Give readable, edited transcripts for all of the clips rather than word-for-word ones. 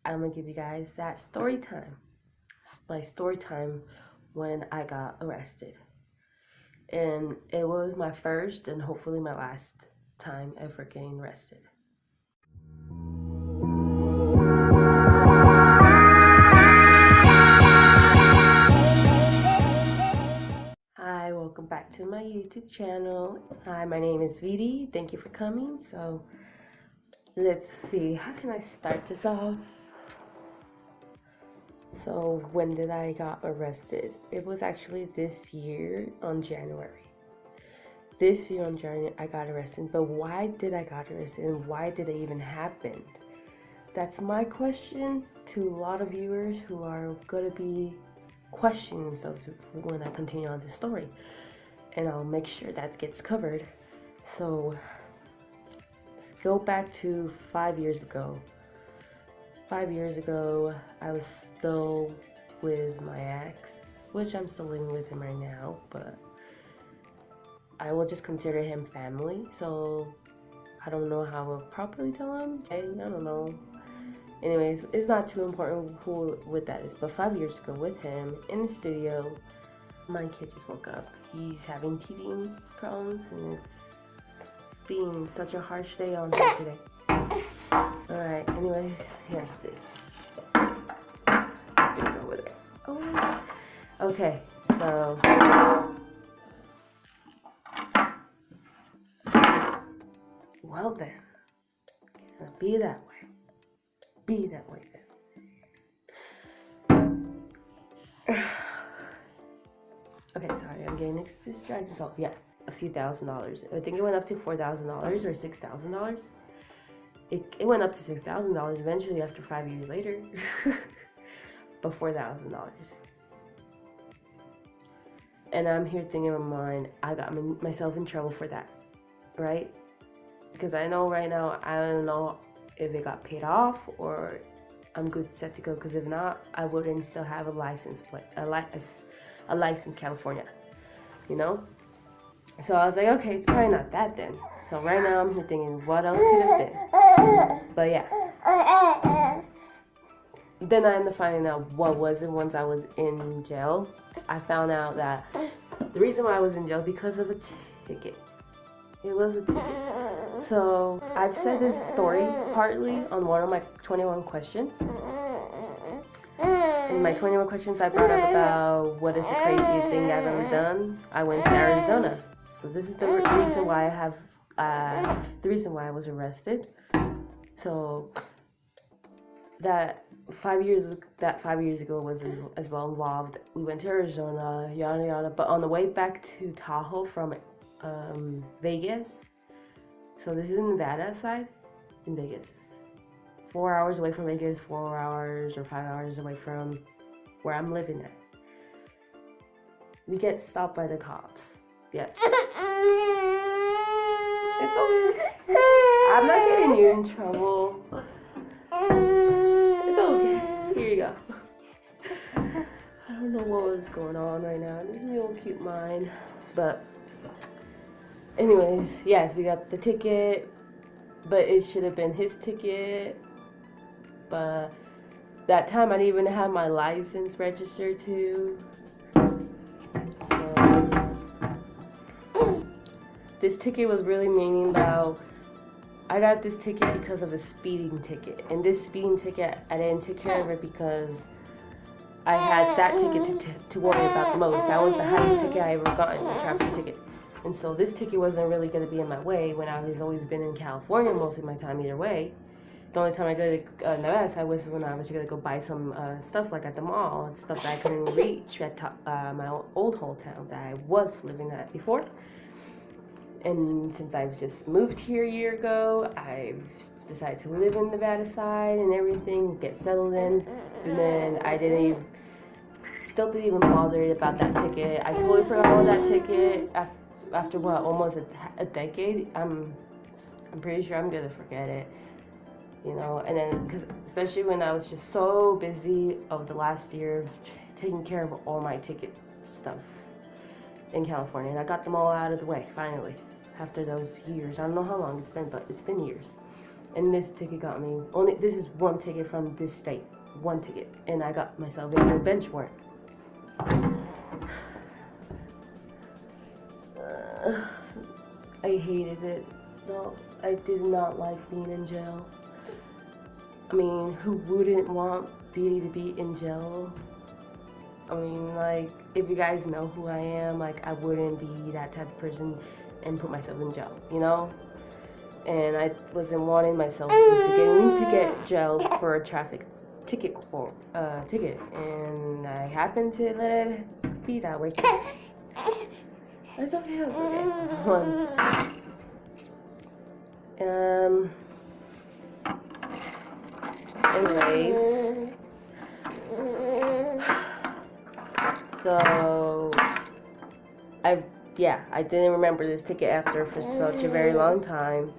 I'm gonna give you guys that story time. My story time when I got arrested. And it was my first and hopefully my last time ever getting arrested. Hi, welcome back to my YouTube channel. Hi, my name is Vidy. Thank you for coming. So let's see, how can I start this off? So when did I got arrested? It was actually this year on January. This year on January I got arrested. But why did I got arrested and why did it even happen? That's my question to a lot of viewers who are gonna be questioning themselves when I continue on this story. And I'll make sure that gets covered. So let's go back to 5 years ago. 5 years ago, I was still with my ex, which I'm still living with him right now, but I will just consider him family, so I don't know how to properly tell him. I don't know. Anyways, it's not too important what that is, but 5 years ago with him in the studio, my kid just woke up. He's having teething problems, and it's been such a harsh day on him today. Alright, anyways, here's this. Over there. Oh. Okay, so well then, be that way. Be that way then. Okay, sorry, I'm getting distracted. So yeah, a few $1,000s. I think it went up to $4,000 or $6,000. It went up to $6,000 eventually after 5 years later. But $4,000. And I'm here thinking in my mind, I got myself in trouble for that, right? Because I know right now, I don't know if it got paid off or I'm good set to go. Because if not, I wouldn't still have a license plate, a license California, you know? So I was like, okay, it's probably not that then. So right now I'm here thinking, what else could have been? But yeah. Then I ended up finding out what was it once I was in jail. I found out that the reason why I was in jail because of a ticket. It was a ticket. So I've said this story partly on one of my 21 questions. In my 21 questions I brought up about what is the craziest thing I've ever done. I went to Arizona. So this is the reason why I have, the reason why I was arrested. So that 5 years ago was as well involved. We went to Arizona, yada yada. But on the way back to Tahoe from Vegas. So this is in Nevada side, in Vegas. 4 hours away from Vegas, 4 hours or 5 hours away from where I'm living at. We get stopped by the cops. Yes. It's okay. I'm not getting you in trouble. It's okay. Here you go. I don't know what was going on right now. This little cute mind. But anyways, yes, we got the ticket. But it should have been his ticket. But that time I didn't even have my license registered too. This ticket was really meaning about, I got this ticket because of a speeding ticket. And this speeding ticket, I didn't take care of it because I had that ticket to worry about the most. That was the highest ticket I ever gotten, a traffic ticket. And so this ticket wasn't really going to be in my way when I was always been in California most of my time either way. The only time I go to Nevada side was when I was going to go buy some stuff like at the mall, stuff that I couldn't reach at my old hometown that I was living at before. And since I've just moved here a year ago, I've decided to live in Nevada side and everything, get settled in. And then I still didn't even bother about that ticket. I totally forgot about that ticket after what, almost a decade. I'm pretty sure I'm gonna forget it, you know. And then, because especially when I was just so busy of the last year of taking care of all my ticket stuff in California, and I got them all out of the way finally after those years. I don't know how long it's been, but it's been years. And this ticket got me, this is one ticket from this state. One ticket. And I got myself into a bench warrant. I hated it. No, I did not like being in jail. I mean, who wouldn't want Vidy to be in jail? I mean, like, if you guys know who I am, like, I wouldn't be that type of person and put myself in jail, you know? And I wasn't wanting myself to get jailed for a traffic ticket, and I happened to let it be that way. It's okay, it's okay. Anyways, so I didn't remember this ticket after for such a very long time,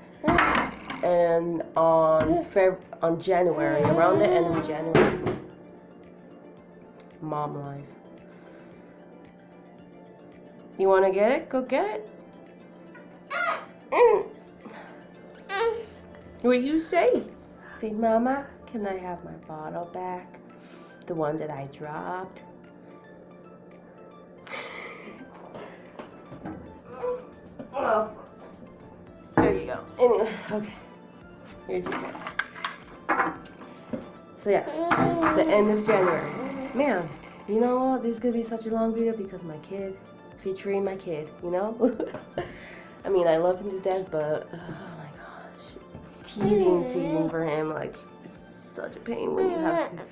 and on January, around the end of January, mom life. You want to get it? Go get it. What do you say? Say, Mama, can I have my bottle back? The one that I dropped. Oh, there you go. Anyway, okay. Here's your bottle. So yeah, the end of January. Man, you know what? This is gonna be such a long video because my kid, featuring my kid, you know? I mean, I love him to death, but oh my gosh, teething season for him, like, it's such a pain when you have to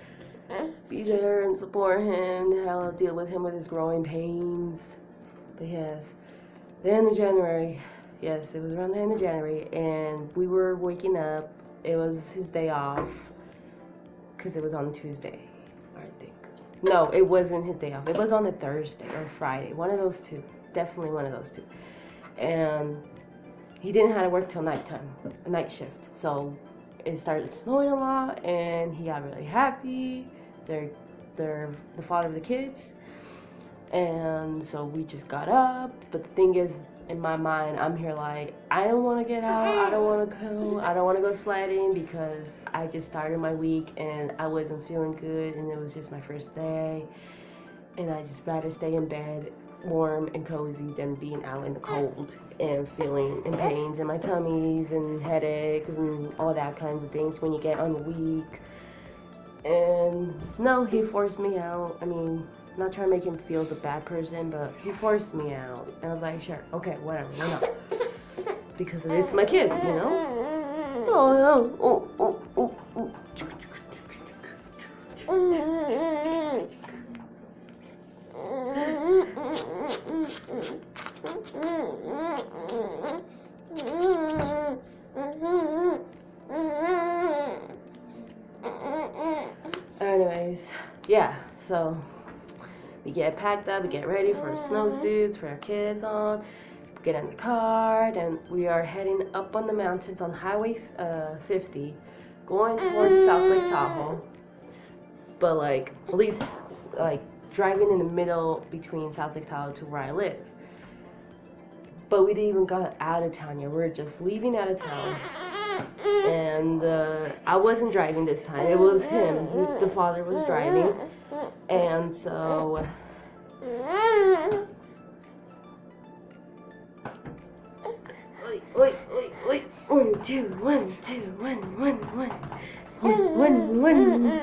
be there and support him, how to deal with him with his growing pains. But yes, the end of January, yes, it was around the end of January, and we were waking up. It was his day off, because it was on Tuesday, I think. No, it wasn't his day off. It was on a Thursday or Friday, one of those two, definitely one of those two. And he didn't have to work till nighttime, a night shift. So it started snowing a lot, and he got really happy. They're the father of the kids. And so we just got up. But the thing is, in my mind, I'm here like, I don't want to get out. I don't want to go sledding because I just started my week and I wasn't feeling good, and it was just my first day. And I just rather stay in bed warm and cozy than being out in the cold and feeling in pains in my tummies and headaches and all that kinds of things when you get on the week. And no, he forced me out. I mean, not trying to make him feel the bad person, but he forced me out. And I was like, sure, okay, whatever, why not? Because it's my kids, you know? Oh, no. Oh. Anyways, yeah, so we get packed up, we get ready for snowsuits for our kids on, get in the car, and we are heading up on the mountains on Highway 50, going towards South Lake Tahoe, but like, at least, like, driving in the middle between South Lake Tahoe to where I live. But we didn't even got out of town yet. We were just leaving out of town. And I wasn't driving this time. It was him. The father was driving. And so... Wait. 1, 2, 1, 2, 1, 1, 1. 1.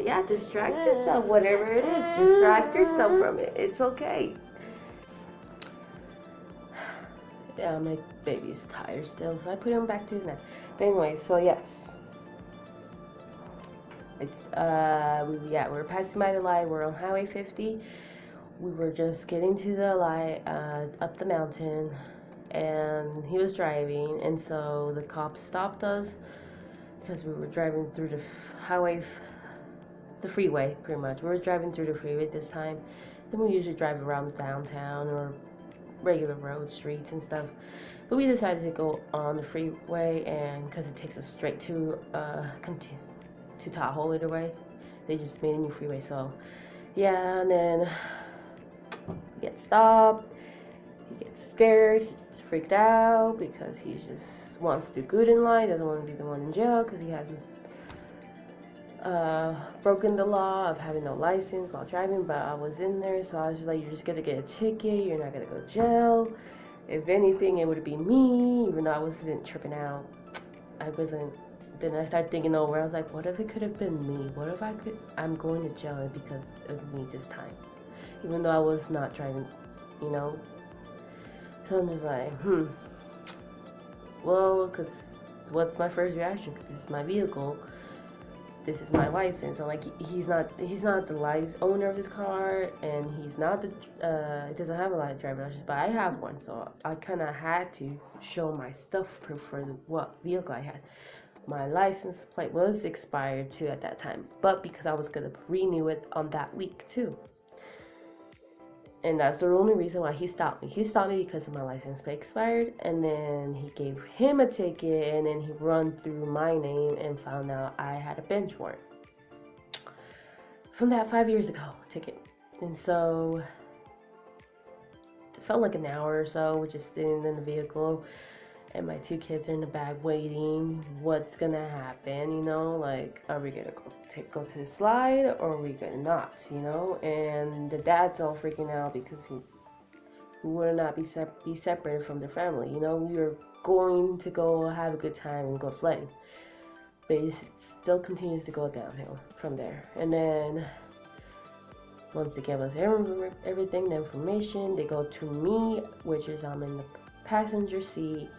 Yeah, distract yourself, whatever it is. Distract yourself from it. It's okay. Yeah, my baby's tired still, so I put him back to his nap. But anyway, so yes. It's we're passing by the light. We're on Highway 50. We were just getting to the light, up the mountain, and he was driving, and so the cops stopped us because we were driving through the freeway, pretty much. We were driving through the freeway this time. Then we usually drive around downtown or regular road streets and stuff, but we decided to go on the freeway, and because it takes us straight to Tahoe either way. They just made a new freeway, so yeah. And then we get stopped. He gets scared. He gets freaked out because he's just wants to do good in life, doesn't want to be the one in jail because he hasn't broken the law of having no license while driving. But I was in there, so I was just like, you're just gonna get a ticket, you're not gonna go to jail. If anything, it would be me, even though I wasn't tripping out. I wasn't. Then I started thinking over. I was like, what if it could have been me? What if I'm going to jail because of me this time, even though I was not driving, you know. So I'm just like, well, because what's my first reaction? Because this is my vehicle, this is my license. I'm like, he's not the owner of this car, and he's not the he doesn't have a lot of driver license, but I have one, so I kind of had to show my stuff proof for what vehicle I had. My license plate was expired too at that time, but because I was gonna renew it on that week too. And that's the only reason why he stopped me. He stopped me because of my license plate expired, and then he gave him a ticket, and then he run through my name and found out I had a bench warrant from that 5 years ago ticket. And so it felt like an hour or so, we're just sitting in the vehicle, and my 2 kids are in the back waiting. What's gonna happen, you know? Like, are we gonna go to the slide, or are we gonna not, you know? And the dad's all freaking out because he would not be separated from their family, you know? We were going to go have a good time and go sledding, but it still continues to go downhill from there. And then once they give us everything, the information, they go to me, which is I'm in the passenger seat.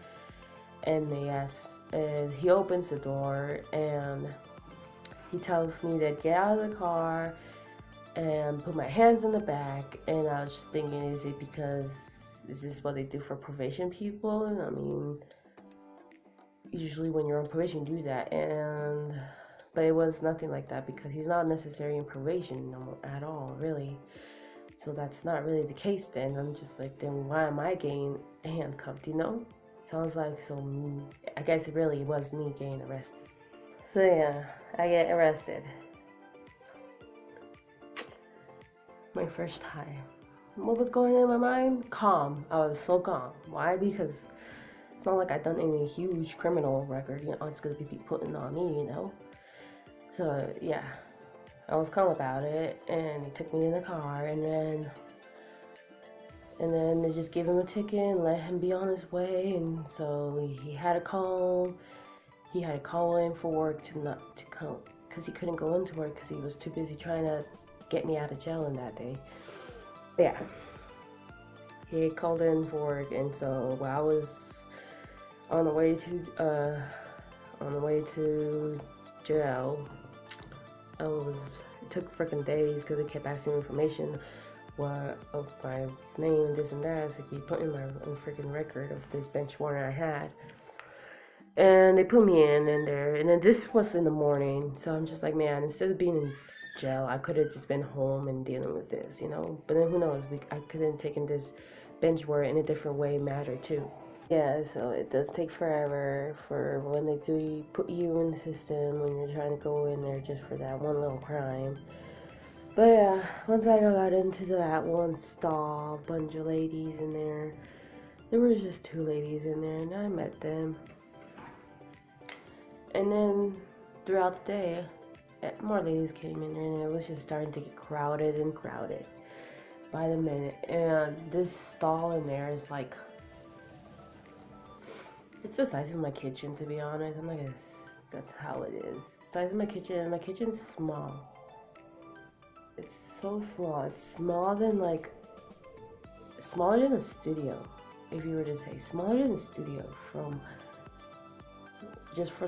And they ask, and he opens the door and he tells me to get out of the car and put my hands in the back. And I was just thinking, is this what they do for probation people? And I mean, usually when you're on probation, you do that. But it was nothing like that, because he's not necessarily in probation at all, really. So that's not really the case then. I'm just like, then why am I getting handcuffed, you know? So I was like, I guess it really was me getting arrested. So yeah, I get arrested. My first time. What was going on in my mind? Calm. I was so calm. Why? Because it's not like I've done any huge criminal record, you know, it's gonna be putting on me, you know? So yeah, I was calm about it, and he took me in the car, and then they just gave him a ticket and let him be on his way. And so he had to call in for work to come, because he couldn't go into work because he was too busy trying to get me out of jail in that day. But yeah, he called in for work, and so while I was on the way to jail, it took freaking days because they kept asking information of my name and this and that, so I keep putting my own freaking record of this bench warrant I had. And they put me in there, and then this was in the morning, so I'm just like, man, instead of being in jail, I could have just been home and dealing with this, you know? But then who knows, I could have taken this bench warrant in a different way matter too. Yeah, so it does take forever for when they do put you in the system when you're trying to go in there just for that one little crime. But yeah, once I got into that one stall, bunch of ladies in there. There was just 2 ladies in there, and I met them. And then throughout the day, more ladies came in there, and it was just starting to get crowded by the minute. And this stall in there is like, it's the size of my kitchen, to be honest. I'm like, that's how it is. The size of my kitchen, and my kitchen's small. It's so small. It's smaller than a studio. If you were to say smaller than a studio, from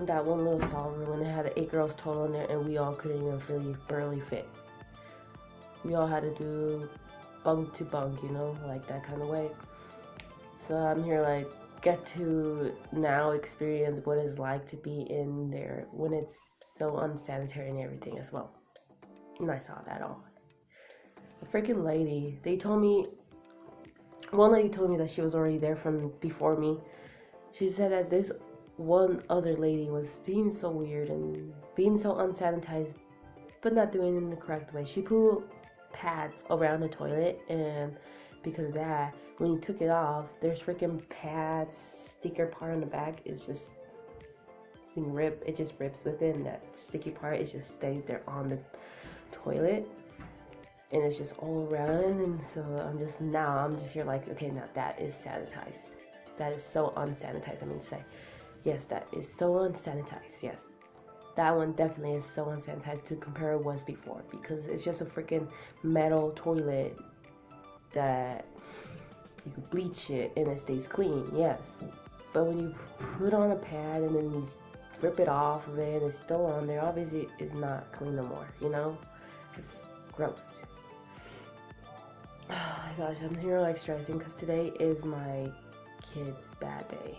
that one little stall room, and it had 8 girls total in there, and we all couldn't even really barely fit. We all had to do bunk to bunk, you know, like that kind of way. So I'm here like, get to now experience what it's like to be in there when it's so unsanitary and everything as well. And I saw that all. The freaking lady, one lady told me that she was already there from before me. She said that this one other lady was being so weird and being so unsanitized, but not doing it in the correct way. She put pads around the toilet and because of that. When you took it off, there's freaking pads, sticker part on the back is just being ripped. It just rips within that sticky part. It just stays there on the toilet, and it's just all around. And so I'm just here like, okay, now that is sanitized. That is so unsanitized. I mean to say, yes, that is so unsanitized. Yes, that one definitely is so unsanitized to compare it was before, because it's just a freaking metal toilet that you can bleach it and it stays clean, yes. But when you put on a pad and then you rip it off of it and it's still on there, obviously it's not clean no more, you know? It's gross. Oh my gosh, I'm here like stressing because today is my kid's bad day.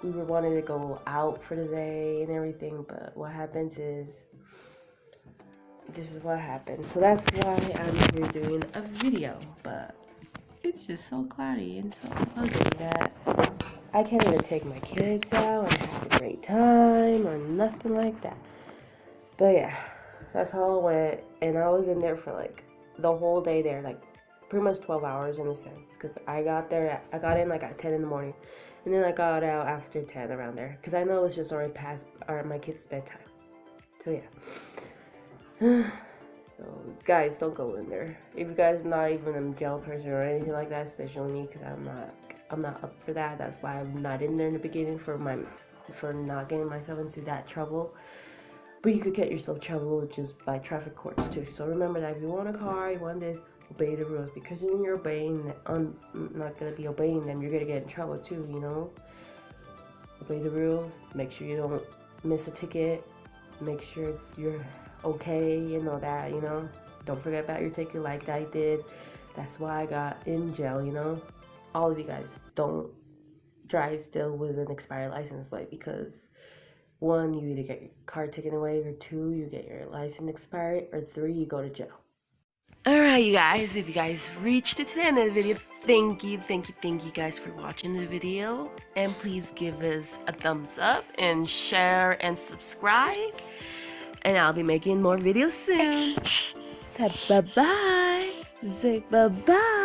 We were wanting to go out for the day and everything, but what happens is, this is what happened. So that's why I'm here doing a video, but it's just so cloudy and so ugly that I can't even take my kids out and have a great time or nothing like that. But yeah, that's how it went. And I was in there for like the whole day there, like pretty much 12 hours in a sense, because I got in like at 10 in the morning, and then I got out after 10 around there, because I know it was just already past my kid's bedtime. So yeah. So guys, don't go in there. If you guys are not even a gel person or anything like that, especially me, because I'm not up for that. That's why I'm not in there in the beginning, for not getting myself into that trouble. But you could get yourself trouble just by traffic courts too. So remember that if you want a car, you want this, obey the rules, because when you're not gonna be obeying them, you're gonna get in trouble too, you know. Obey the rules, make sure you don't miss a ticket, make sure you're okay, you know that, you know. Don't forget about your ticket like I did. That's why I got in jail, you know. All of you guys, don't drive still with an expired license plate, because 1, you either get your car taken away, or 2, you get your license expired, or 3, you go to jail. Alright, you guys, if you guys reached to the end of the video, thank you guys for watching the video, and please give us a thumbs up and share and subscribe, and I'll be making more videos soon. Say bye-bye. Say bye-bye.